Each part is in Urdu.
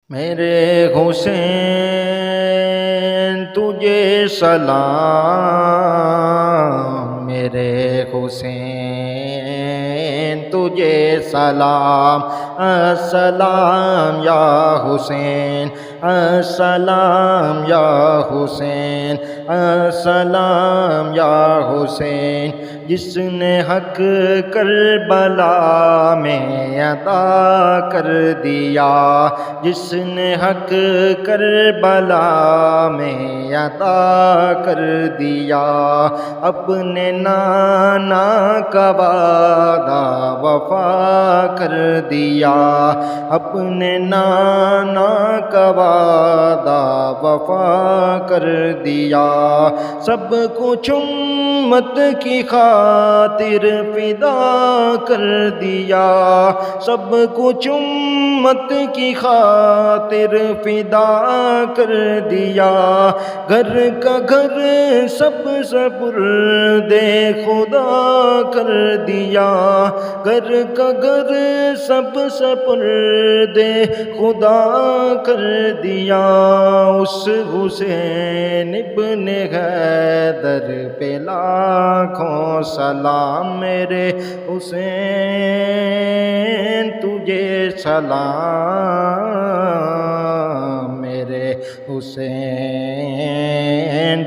میرے حسین تجھے سلام، میرے حسین تجھے سلام، السلام یا حسین، السلام یا حسین، السلام یا حسین۔ جس نے حق کربلا میں عطا کر دیا، جس نے حق کربلا میں عطا کر دیا، اپنے نانا کا وعدہ وفا کر دیا، اپنے نانا کا وعدہ وفا کر دیا۔ سب کچھ امت کی خاطر فدا کر دیا، سب کچھ امت کی خاطر فدا کر دیا۔ گھر کا گھر سب سپرد خدا کر دیا، گھر کا گھر سب سپرد خدا کر دیا۔ اس حسین ابن حیدر پہ لاکھوں سلام، میرے حسین تجھے سلام، میرے حسین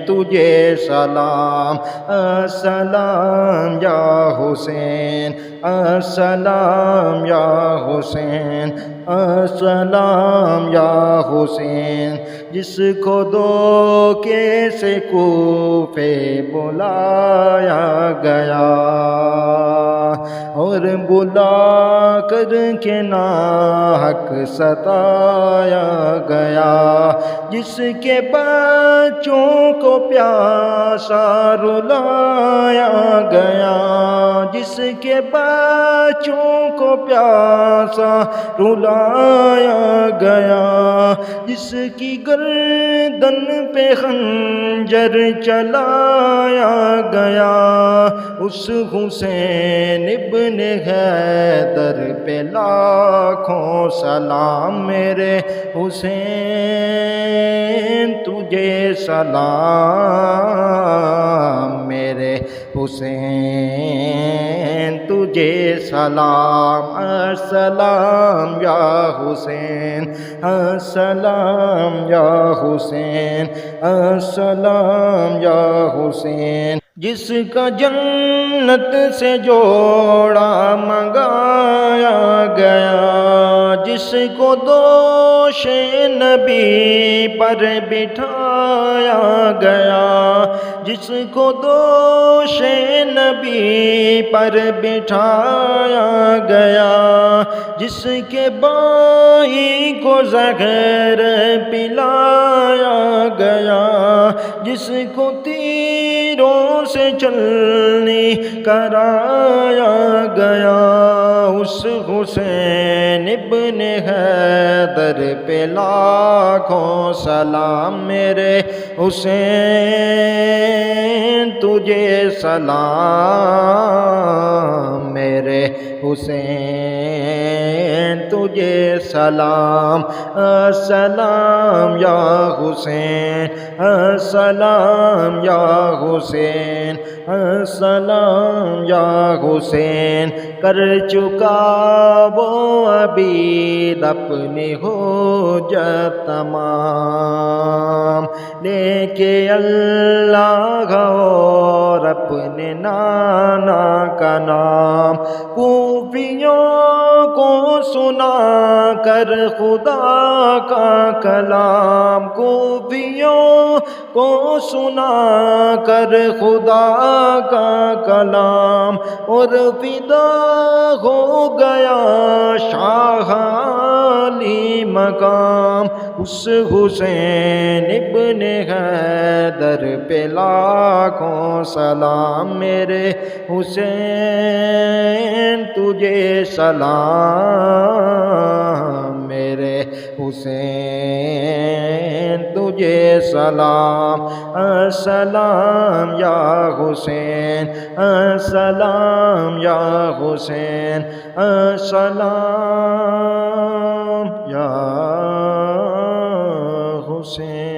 تجھے سلام، السلام یا حسین، السلام یا حسین، السلام یا حسین۔ جس کو دھوکے سے کوفے بلایا گیا اور بلا کر کے ناحق ستایا گیا، جس کے بچوں کو پیاسا رلایا گیا، جس کے بچوں کو پیاسا رلایا گیا، جس کی گردن پہ خنجر چلایا گیا، اس حسین ابن حیدر پہ لاکھوں سلام، میرے حسین تجھے سلام، میرے حسین تجھے سلام، السلام یا حسین، السلام یا حسین، السلام یا حسین۔ جس کا جنت سے جوڑا منگایا گیا، جس کو دوش نبی پر بٹھایا گیا، جس کو دوش نبی پر بٹھایا گیا، جس کے بھائی کو زہر پلایا گیا، جس کو تیروں سے چلنی کرایا گیا، اس حسین ابن حیدر پہ لاکھوں سلام، میرے حسین تجھے سلام، میرے حسین تجھے سلام، السلام یا حسین، السلام یا حسین، السلام یا حسین۔ کر چکا وہ عبید اپنی حجت تمام، لے کے اللہ اور اپنے نانا کا نام، کوفیوں کو سنا کر خدا کا کلام، کوفیوں کو سنا کر خدا کا کلام، اور فدا ہو گیا شاہ عالی مقام، اس حسین ابن حیدر پہ لاکھوں سلام، میرے حسین تجھے سلام، میرے حسین تجھے سلام، السلام یا حسین، السلام یا حسین، السلام یا حسین